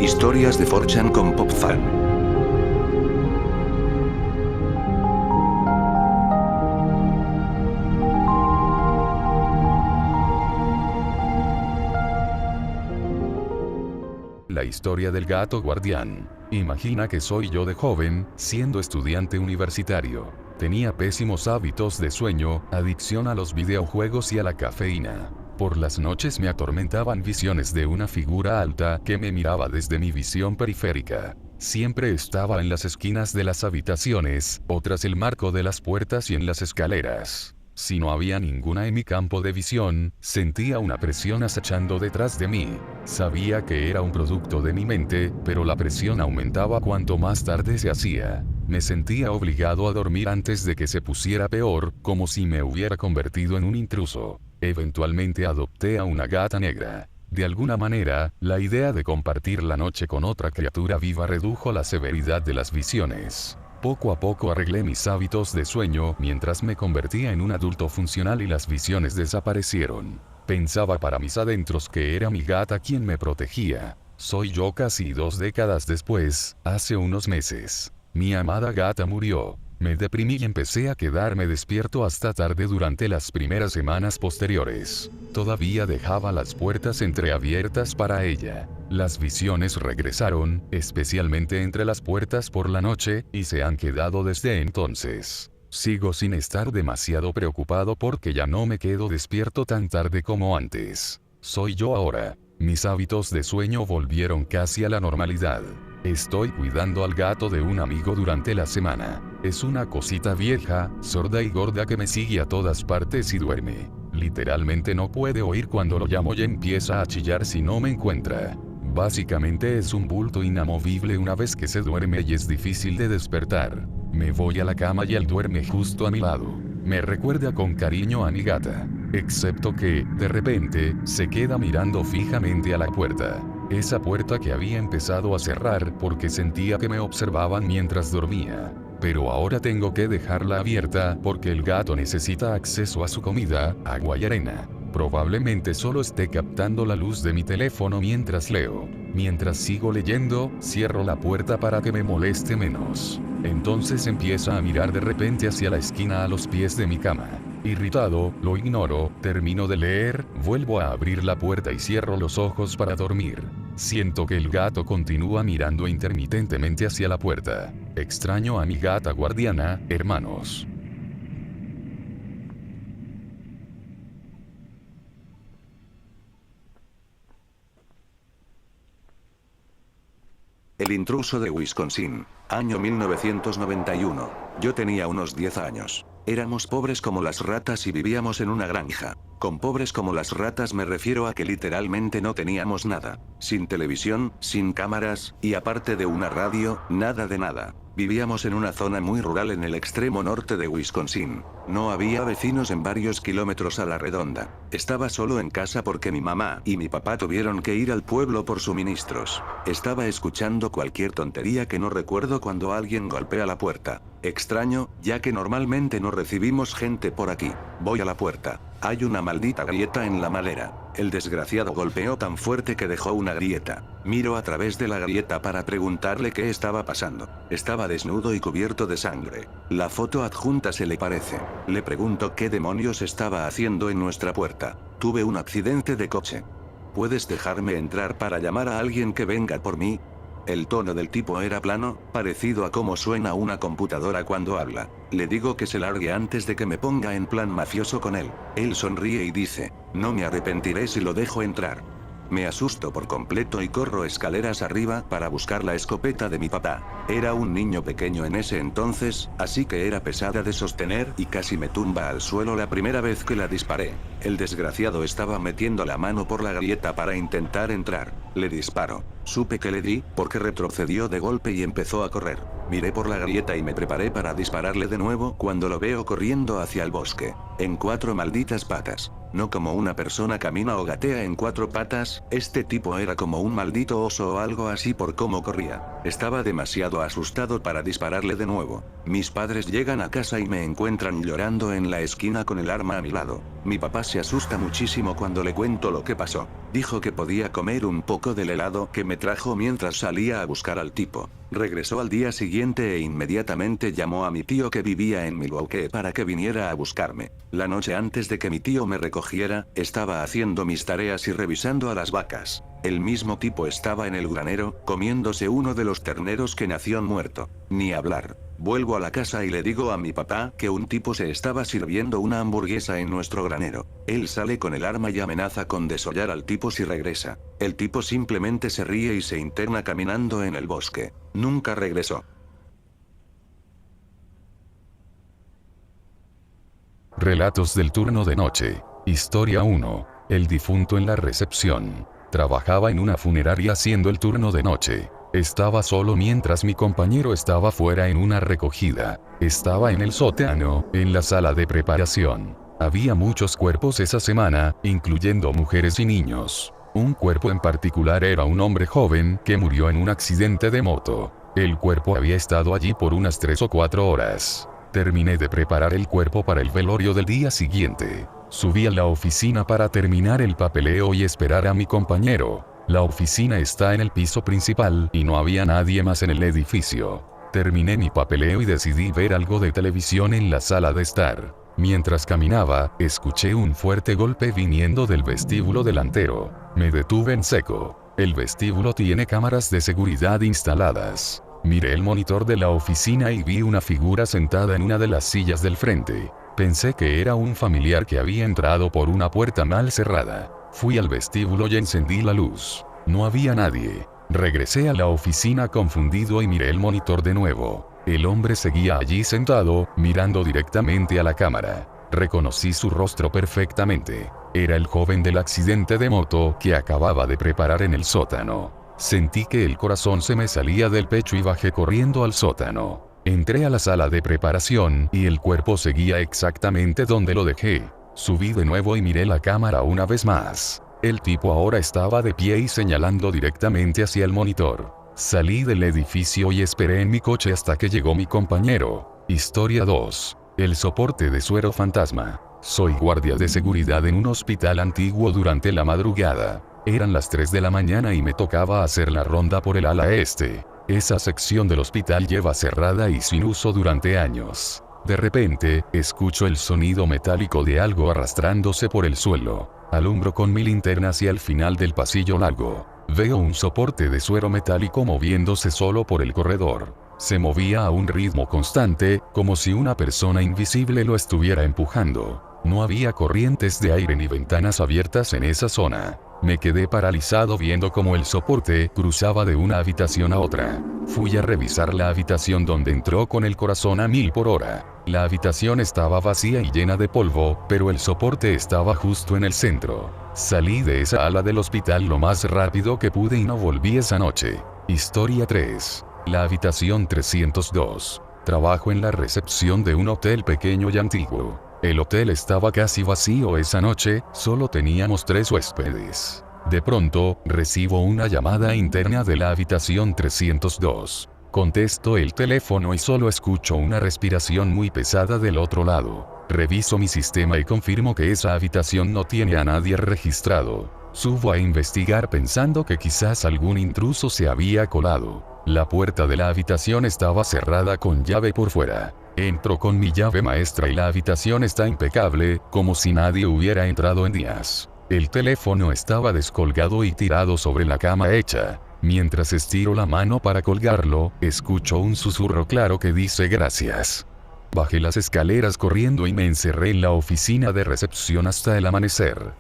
Historias de 4chan con PopFan. La historia del gato guardián. Imagina que soy yo de joven, siendo estudiante universitario. Tenía pésimos hábitos de sueño, adicción a los videojuegos y a la cafeína. Por las noches me atormentaban visiones de una figura alta que me miraba desde mi visión periférica. Siempre estaba en las esquinas de las habitaciones, o tras el marco de las puertas y en las escaleras. Si no había ninguna en mi campo de visión, sentía una presión acechando detrás de mí. Sabía que era un producto de mi mente, pero la presión aumentaba cuanto más tarde se hacía. Me sentía obligado a dormir antes de que se pusiera peor, como si me hubiera convertido en un intruso. Eventualmente adopté a una gata negra. De alguna manera, la idea de compartir la noche con otra criatura viva redujo la severidad de las visiones. Poco a poco arreglé mis hábitos de sueño mientras me convertía en un adulto funcional y las visiones desaparecieron. Pensaba para mis adentros que era mi gata quien me protegía. Soy yo casi 2 décadas después, hace unos meses. Mi amada gata murió. Me deprimí y empecé a quedarme despierto hasta tarde durante las primeras semanas posteriores. Todavía dejaba las puertas entreabiertas para ella. Las visiones regresaron, especialmente entre las puertas por la noche, y se han quedado desde entonces. Sigo sin estar demasiado preocupado porque ya no me quedo despierto tan tarde como antes. Soy yo ahora. Mis hábitos de sueño volvieron casi a la normalidad. Estoy cuidando al gato de un amigo durante la semana. Es una cosita vieja, sorda y gorda que me sigue a todas partes y duerme. Literalmente no puede oír cuando lo llamo y empieza a chillar si no me encuentra. Básicamente es un bulto inamovible una vez que se duerme y es difícil de despertar. Me voy a la cama y él duerme justo a mi lado. Me recuerda con cariño a mi gata. Excepto que, de repente, se queda mirando fijamente a la puerta. Esa puerta que había empezado a cerrar porque sentía que me observaban mientras dormía. Pero ahora tengo que dejarla abierta porque el gato necesita acceso a su comida, agua y arena. Probablemente solo esté captando la luz de mi teléfono mientras leo. Mientras sigo leyendo, cierro la puerta para que me moleste menos. Entonces empieza a mirar de repente hacia la esquina a los pies de mi cama. Irritado, lo ignoro, termino de leer, vuelvo a abrir la puerta y cierro los ojos para dormir. Siento que el gato continúa mirando intermitentemente hacia la puerta. Extraño a mi gata guardiana, hermanos. El intruso de Wisconsin. Año 1991. Yo tenía unos 10 años. Éramos pobres como las ratas y vivíamos en una granja. Con pobres como las ratas me refiero a que literalmente no teníamos nada. Sin televisión, sin cámaras, y aparte de una radio, nada de nada. Vivíamos en una zona muy rural en el extremo norte de Wisconsin. No había vecinos en varios kilómetros a la redonda. Estaba solo en casa porque mi mamá y mi papá tuvieron que ir al pueblo por suministros. Estaba escuchando cualquier tontería que no recuerdo cuando alguien golpea la puerta. Extraño, ya que normalmente no recibimos gente por aquí. Voy a la puerta. Hay una maldita grieta en la madera. El desgraciado golpeó tan fuerte que dejó una grieta. Miro a través de la grieta para preguntarle qué estaba pasando. Estaba desnudo y cubierto de sangre. La foto adjunta se le parece. Le pregunto qué demonios estaba haciendo en nuestra puerta. Tuve un accidente de coche. ¿Puedes dejarme entrar para llamar a alguien que venga por mí? El tono del tipo era plano, parecido a cómo suena una computadora cuando habla. Le digo que se largue antes de que me ponga en plan mafioso con él. Él sonríe y dice, no me arrepentiré si lo dejo entrar. Me asusto por completo y corro escaleras arriba para buscar la escopeta de mi papá. Era un niño pequeño en ese entonces, así que era pesada de sostener y casi me tumba al suelo la primera vez que la disparé. El desgraciado estaba metiendo la mano por la grieta para intentar entrar. Le disparo. Supe que le di, porque retrocedió de golpe y empezó a correr. Miré por la grieta y me preparé para dispararle de nuevo cuando lo veo corriendo hacia el bosque. En 4 malditas patas. no como una persona camina o gatea en 4 patas, este tipo era como un maldito oso o algo así por cómo corría. Estaba demasiado asustado para dispararle de nuevo. Mis padres llegan a casa y me encuentran llorando en la esquina con el arma a mi lado. Mi papá se asusta muchísimo cuando le cuento lo que pasó. Dijo que podía comer un poco del helado que me trajo mientras salía a buscar al tipo. Regresó al día siguiente e inmediatamente llamó a mi tío que vivía en Milwaukee para que viniera a buscarme. La noche antes de que mi tío me recogiera, estaba haciendo mis tareas y revisando a las vacas. El mismo tipo estaba en el granero, comiéndose uno de los terneros que nació muerto. Ni hablar. Vuelvo a la casa y le digo a mi papá que un tipo se estaba sirviendo una hamburguesa en nuestro granero. Él sale con el arma y amenaza con desollar al tipo si regresa. El tipo simplemente se ríe y se interna caminando en el bosque. Nunca regresó. Relatos del turno de noche. Historia 1. El difunto en la recepción. Trabajaba en una funeraria haciendo el turno de noche. Estaba solo mientras mi compañero estaba fuera en una recogida. Estaba en el sótano, en la sala de preparación. Había muchos cuerpos esa semana, incluyendo mujeres y niños. Un cuerpo en particular era un hombre joven que murió en un accidente de moto. El cuerpo había estado allí por unas 3 o 4 horas. Terminé de preparar el cuerpo para el velorio del día siguiente. Subí a la oficina para terminar el papeleo y esperar a mi compañero. La oficina está en el piso principal y no había nadie más en el edificio. Terminé mi papeleo y decidí ver algo de televisión en la sala de estar. Mientras caminaba, escuché un fuerte golpe viniendo del vestíbulo delantero. Me detuve en seco. El vestíbulo tiene cámaras de seguridad instaladas. Miré el monitor de la oficina y vi una figura sentada en una de las sillas del frente. Pensé que era un familiar que había entrado por una puerta mal cerrada. Fui al vestíbulo y encendí la luz. No había nadie. Regresé a la oficina confundido y miré el monitor de nuevo. El hombre seguía allí sentado, mirando directamente a la cámara. Reconocí su rostro perfectamente. Era el joven del accidente de moto que acababa de preparar en el sótano. Sentí que el corazón se me salía del pecho y bajé corriendo al sótano. Entré a la sala de preparación y el cuerpo seguía exactamente donde lo dejé. Subí de nuevo y miré la cámara una vez más. El tipo ahora estaba de pie y señalando directamente hacia el monitor. Salí del edificio y esperé en mi coche hasta que llegó mi compañero. Historia 2. El soporte de suero fantasma. Soy guardia de seguridad en un hospital antiguo durante la madrugada. Eran las 3 de la mañana y me tocaba hacer la ronda por el ala este. Esa sección del hospital lleva cerrada y sin uso durante años. De repente, escucho el sonido metálico de algo arrastrándose por el suelo. Alumbro con mi linterna hacia el final del pasillo largo. Veo un soporte de suero metálico moviéndose solo por el corredor. Se movía a un ritmo constante, como si una persona invisible lo estuviera empujando. No había corrientes de aire ni ventanas abiertas en esa zona. Me quedé paralizado viendo cómo el soporte cruzaba de una habitación a otra. Fui a revisar la habitación donde entró con el corazón a 1000 por hora. La habitación estaba vacía y llena de polvo, pero el soporte estaba justo en el centro. Salí de esa ala del hospital lo más rápido que pude y no volví esa noche. Historia 3. La habitación 302. Trabajo en la recepción de un hotel pequeño y antiguo. El hotel estaba casi vacío esa noche, solo teníamos 3 huéspedes. De pronto, recibo una llamada interna de la habitación 302. Contesto el teléfono y solo escucho una respiración muy pesada del otro lado. Reviso mi sistema y confirmo que esa habitación no tiene a nadie registrado. Subo a investigar pensando que quizás algún intruso se había colado. La puerta de la habitación estaba cerrada con llave por fuera. Entro con mi llave maestra y la habitación está impecable, como si nadie hubiera entrado en días. El teléfono estaba descolgado y tirado sobre la cama hecha. Mientras estiro la mano para colgarlo, escucho un susurro claro que dice gracias. Bajé las escaleras corriendo y me encerré en la oficina de recepción hasta el amanecer.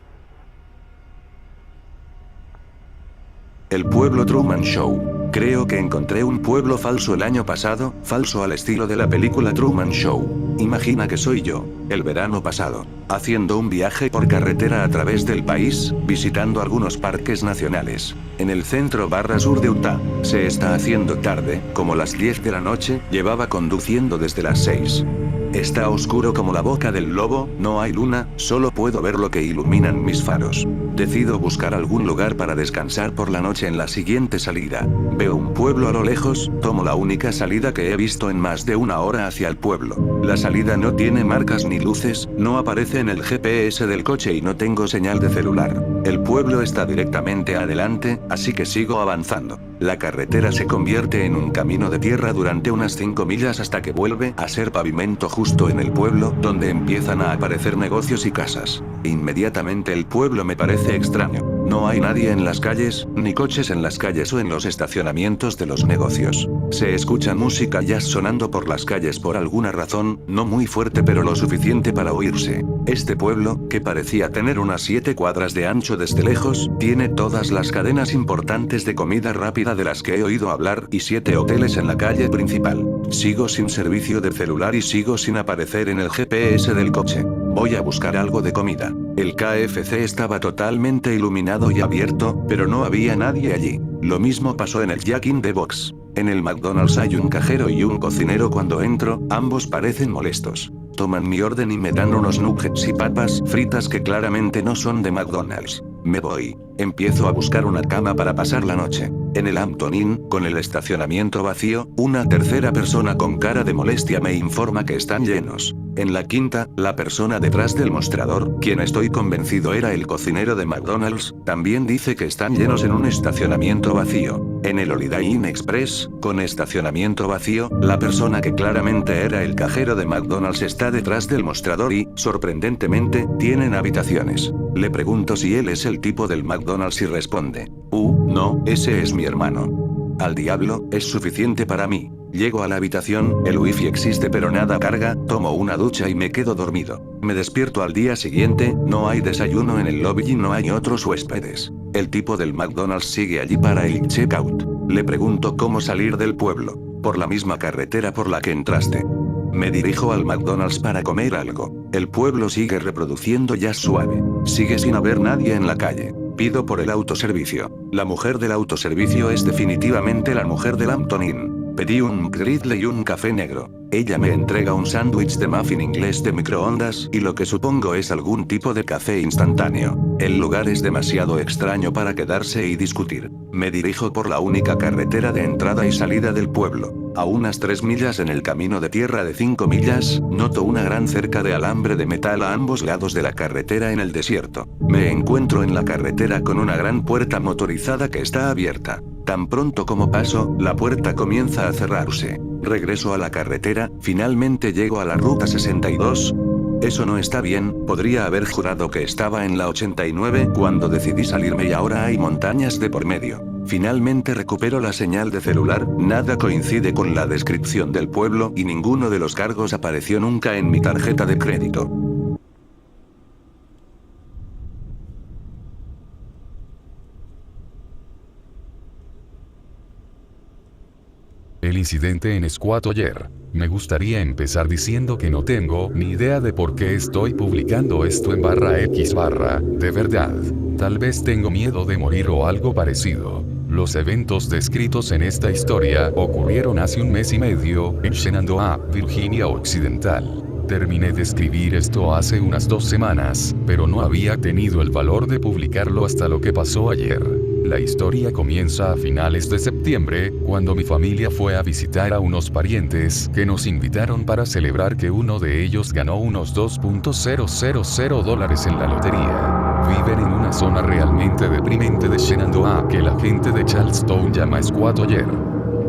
El pueblo Truman Show. Creo que encontré un pueblo falso el año pasado, falso al estilo de la película Truman Show. Imagina que soy yo, el verano pasado, haciendo un viaje por carretera a través del país, visitando algunos parques nacionales. En el centro/sur de Utah, se está haciendo tarde, como las 10 de la noche, llevaba conduciendo desde las 6. Está oscuro como la boca del lobo, no hay luna, solo puedo ver lo que iluminan mis faros. Decido buscar algún lugar para descansar por la noche en la siguiente salida. Veo un pueblo a lo lejos, tomo la única salida que he visto en más de una hora hacia el pueblo. La salida no tiene marcas ni luces, no aparece en el GPS del coche y no tengo señal de celular. El pueblo está directamente adelante, así que sigo avanzando. La carretera se convierte en un camino de tierra durante unas 5 millas hasta que vuelve a ser pavimento justo en el pueblo, donde empiezan a aparecer negocios y casas. Inmediatamente el pueblo me parece extraño. No hay nadie en las calles, ni coches en las calles o en los estacionamientos de los negocios. Se escucha música jazz sonando por las calles por alguna razón, no muy fuerte pero lo suficiente para oírse. Este pueblo, que parecía tener unas 7 cuadras de ancho desde lejos, tiene todas las cadenas importantes de comida rápida de las que he oído hablar y 7 hoteles en la calle principal. Sigo sin servicio de celular y sigo sin aparecer en el GPS del coche. Voy a buscar algo de comida. El KFC estaba totalmente iluminado y abierto, pero no había nadie allí. Lo mismo pasó en el Jack in the Box. En el McDonald's hay un cajero y un cocinero cuando entro, ambos parecen molestos. Toman mi orden y me dan unos nuggets y papas fritas que claramente no son de McDonald's. Me voy. Empiezo a buscar una cama para pasar la noche. En el Hampton Inn, con el estacionamiento vacío, una tercera persona con cara de molestia me informa que están llenos. En la quinta, la persona detrás del mostrador, quien estoy convencido era el cocinero de McDonald's, también dice que están llenos en un estacionamiento vacío. En el Holiday Inn Express, con estacionamiento vacío, la persona que claramente era el cajero de McDonald's está detrás del mostrador y, sorprendentemente, tienen habitaciones. Le pregunto si él es el tipo del McDonald's y responde: no, ese es mi hermano. Al diablo, es suficiente para mí. Llego a la habitación, el wifi existe pero nada carga, tomo una ducha y me quedo dormido. Me despierto al día siguiente, no hay desayuno en el lobby y no hay otros huéspedes. El tipo del McDonald's sigue allí para el checkout. Le pregunto cómo salir del pueblo. Por la misma carretera por la que entraste. Me dirijo al McDonald's para comer algo. El pueblo sigue reproduciendo jazz suave. Sigue sin haber nadie en la calle. Pido por el autoservicio. La mujer del autoservicio es definitivamente la mujer del Hampton Inn. Pedí un McGriddle y un café negro. Ella me entrega un sándwich de muffin inglés de microondas y lo que supongo es algún tipo de café instantáneo. El lugar es demasiado extraño para quedarse y discutir. Me dirijo por la única carretera de entrada y salida del pueblo. A unas 3 millas en el camino de tierra de 5 millas, noto una gran cerca de alambre de metal a ambos lados de la carretera en el desierto. Me encuentro en la carretera con una gran puerta motorizada que está abierta. Tan pronto como paso, la puerta comienza a cerrarse. Regreso a la carretera, finalmente llego a la ruta 62. Eso no está bien, podría haber jurado que estaba en la 89 cuando decidí salirme y ahora hay montañas de por medio. Finalmente recupero la señal de celular, nada coincide con la descripción del pueblo y ninguno de los cargos apareció nunca en mi tarjeta de crédito. El incidente en Squatoyer. Me gustaría empezar diciendo que no tengo ni idea de por qué estoy publicando esto en /x/, de verdad. Tal vez tengo miedo de morir o algo parecido. Los eventos descritos en esta historia ocurrieron hace un mes y medio, en Shenandoah, Virginia Occidental. Terminé de escribir esto hace unas 2 semanas, pero no había tenido el valor de publicarlo hasta lo que pasó ayer. La historia comienza a finales de septiembre, cuando mi familia fue a visitar a unos parientes que nos invitaron para celebrar que uno de ellos ganó unos $2.000 en la lotería. Viven en una zona realmente deprimente de Shenandoah que la gente de Charleston llama Squatoyer.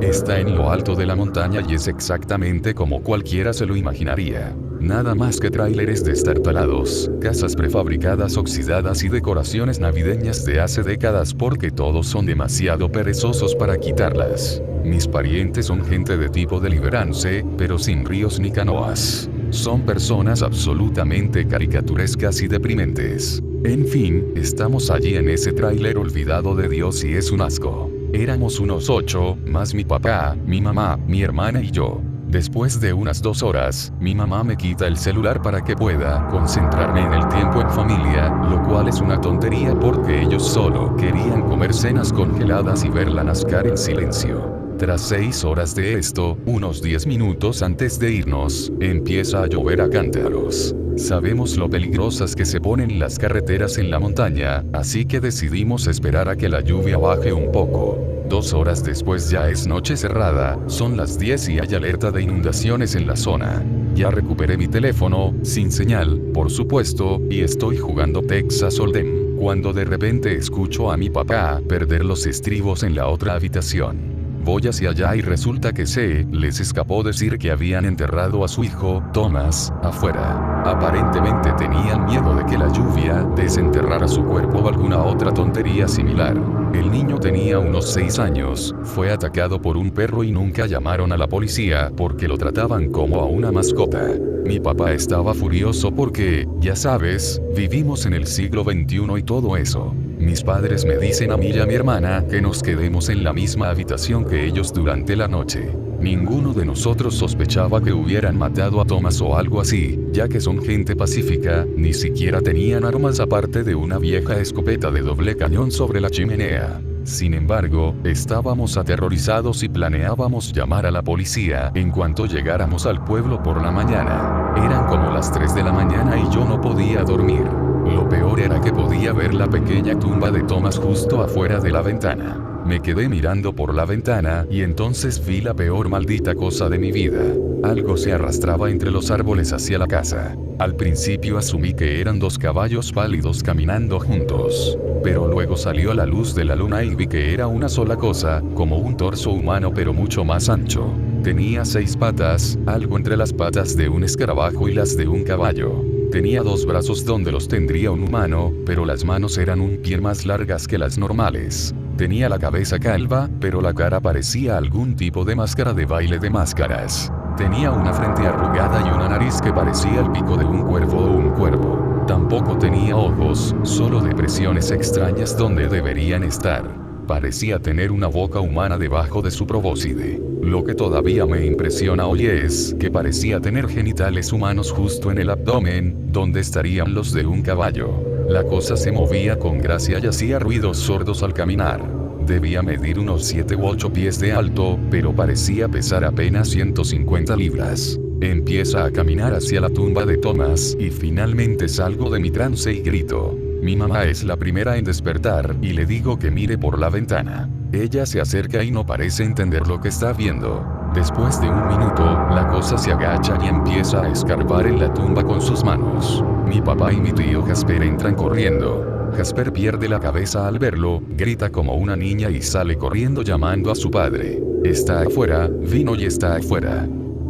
Está en lo alto de la montaña y es exactamente como cualquiera se lo imaginaría. Nada más que tráileres destartalados, casas prefabricadas oxidadas y decoraciones navideñas de hace décadas porque todos son demasiado perezosos para quitarlas. Mis parientes son gente de tipo Deliverance, pero sin ríos ni canoas. Son personas absolutamente caricaturescas y deprimentes. En fin, estamos allí en ese tráiler olvidado de Dios y es un asco. Éramos unos 8, más mi papá, mi mamá, mi hermana y yo. Después de unas 2 horas, mi mamá me quita el celular para que pueda concentrarme en el tiempo en familia, lo cual es una tontería porque ellos solo querían comer cenas congeladas y ver la NASCAR en silencio. Tras 6 horas de esto, unos 10 minutos antes de irnos, empieza a llover a cántaros. Sabemos lo peligrosas que se ponen las carreteras en la montaña, así que decidimos esperar a que la lluvia baje un poco. 2 horas después ya es noche cerrada, son las 10 y hay alerta de inundaciones en la zona. Ya recuperé mi teléfono, sin señal, por supuesto, y estoy jugando Texas Hold'em, cuando de repente escucho a mi papá perder los estribos en la otra habitación. Voy hacia allá y resulta que les escapó decir que habían enterrado a su hijo, Thomas, afuera. Aparentemente tenían miedo de que la lluvia desenterrara su cuerpo o alguna otra tontería similar. El niño tenía unos 6 años, fue atacado por un perro y nunca llamaron a la policía porque lo trataban como a una mascota. Mi papá estaba furioso porque, ya sabes, vivimos en el siglo XXI y todo eso. Mis padres me dicen a mí y a mi hermana que nos quedemos en la misma habitación que ellos durante la noche. Ninguno de nosotros sospechaba que hubieran matado a Thomas o algo así, ya que son gente pacífica, ni siquiera tenían armas aparte de una vieja escopeta de doble cañón sobre la chimenea. Sin embargo, estábamos aterrorizados y planeábamos llamar a la policía en cuanto llegáramos al pueblo por la mañana. Eran como las 3 de la mañana y yo no podía dormir. Lo peor era que podía ver la pequeña tumba de Thomas justo afuera de la ventana. Me quedé mirando por la ventana y entonces vi la peor maldita cosa de mi vida. Algo se arrastraba entre los árboles hacia la casa. Al principio asumí que eran 2 caballos pálidos caminando juntos. Pero luego salió a la luz de la luna y vi que era una sola cosa, como un torso humano pero mucho más ancho. Tenía 6 patas, algo entre las patas de un escarabajo y las de un caballo. Tenía 2 brazos donde los tendría un humano, pero las manos eran un pie más largas que las normales. Tenía la cabeza calva, pero la cara parecía algún tipo de máscara de baile de máscaras. Tenía una frente arrugada y una nariz que parecía el pico de un cuervo o un cuervo. Tampoco tenía ojos, solo depresiones extrañas donde deberían estar. Parecía tener una boca humana debajo de su probóscide. Lo que todavía me impresiona hoy es que parecía tener genitales humanos justo en el abdomen, donde estarían los de un caballo. La cosa se movía con gracia y hacía ruidos sordos al caminar. Debía medir unos 7 u 8 pies de alto, pero parecía pesar apenas 150 libras. Empieza a caminar hacia la tumba de Thomas y finalmente salgo de mi trance y grito. Mi mamá es la primera en despertar y le digo que mire por la ventana. Ella se acerca y no parece entender lo que está viendo. Después de un minuto, la cosa se agacha y empieza a escarbar en la tumba con sus manos. Mi papá y mi tío Jasper entran corriendo. Jasper pierde la cabeza al verlo, grita como una niña y sale corriendo llamando a su padre. Está afuera, vino y está afuera.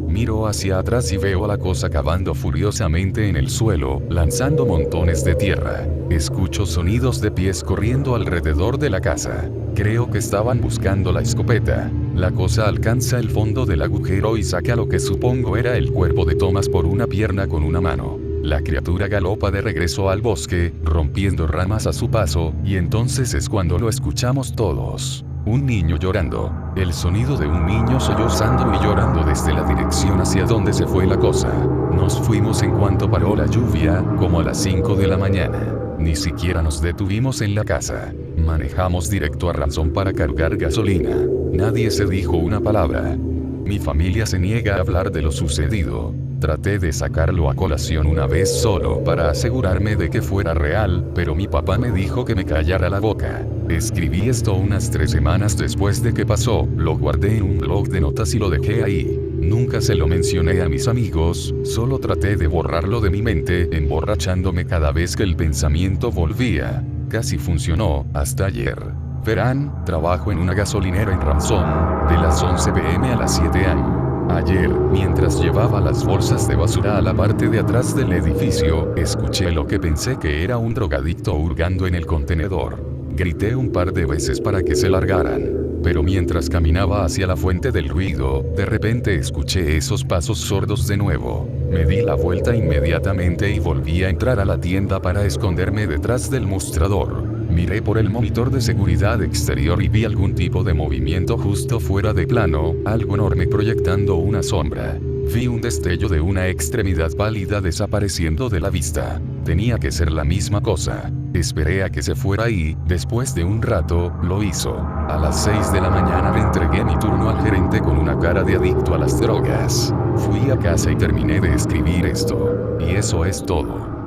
Miro hacia atrás y veo a la cosa cavando furiosamente en el suelo, lanzando montones de tierra. Escucho sonidos de pies corriendo alrededor de la casa. Creo que estaban buscando la escopeta. La cosa alcanza el fondo del agujero y saca lo que supongo era el cuerpo de Thomas por una pierna con una mano. La criatura galopa de regreso al bosque, rompiendo ramas a su paso, y entonces es cuando lo escuchamos todos. Un niño llorando. El sonido de un niño sollozando y llorando desde la dirección hacia donde se fue la cosa. Nos fuimos en cuanto paró la lluvia, como a las 5 de la mañana. Ni siquiera nos detuvimos en la casa. Manejamos directo a Ransom para cargar gasolina. Nadie se dijo una palabra. Mi familia se niega a hablar de lo sucedido. Traté de sacarlo a colación una vez solo para asegurarme de que fuera real, pero mi papá me dijo que me callara la boca. Escribí esto unas 3 semanas después de que pasó, lo guardé en un blog de notas y lo dejé ahí. Nunca se lo mencioné a mis amigos, solo traté de borrarlo de mi mente, emborrachándome cada vez que el pensamiento volvía. Casi funcionó, hasta ayer. Verán, trabajo en una gasolinera en Ransom, de las 11 p.m. a las 7 a.m. Ayer, mientras llevaba las bolsas de basura a la parte de atrás del edificio, escuché lo que pensé que era un drogadicto hurgando en el contenedor. Grité un par de veces para que se largaran. Pero mientras caminaba hacia la fuente del ruido, de repente escuché esos pasos sordos de nuevo. Me di la vuelta inmediatamente y volví a entrar a la tienda para esconderme detrás del mostrador. Miré por el monitor de seguridad exterior y vi algún tipo de movimiento justo fuera de plano, algo enorme proyectando una sombra. Vi un destello de una extremidad pálida desapareciendo de la vista. Tenía que ser la misma cosa. Esperé a que se fuera y, después de un rato, lo hizo. A las 6 de la mañana le entregué mi turno al gerente con una cara de adicto a las drogas. Fui a casa y terminé de escribir esto. Y eso es todo.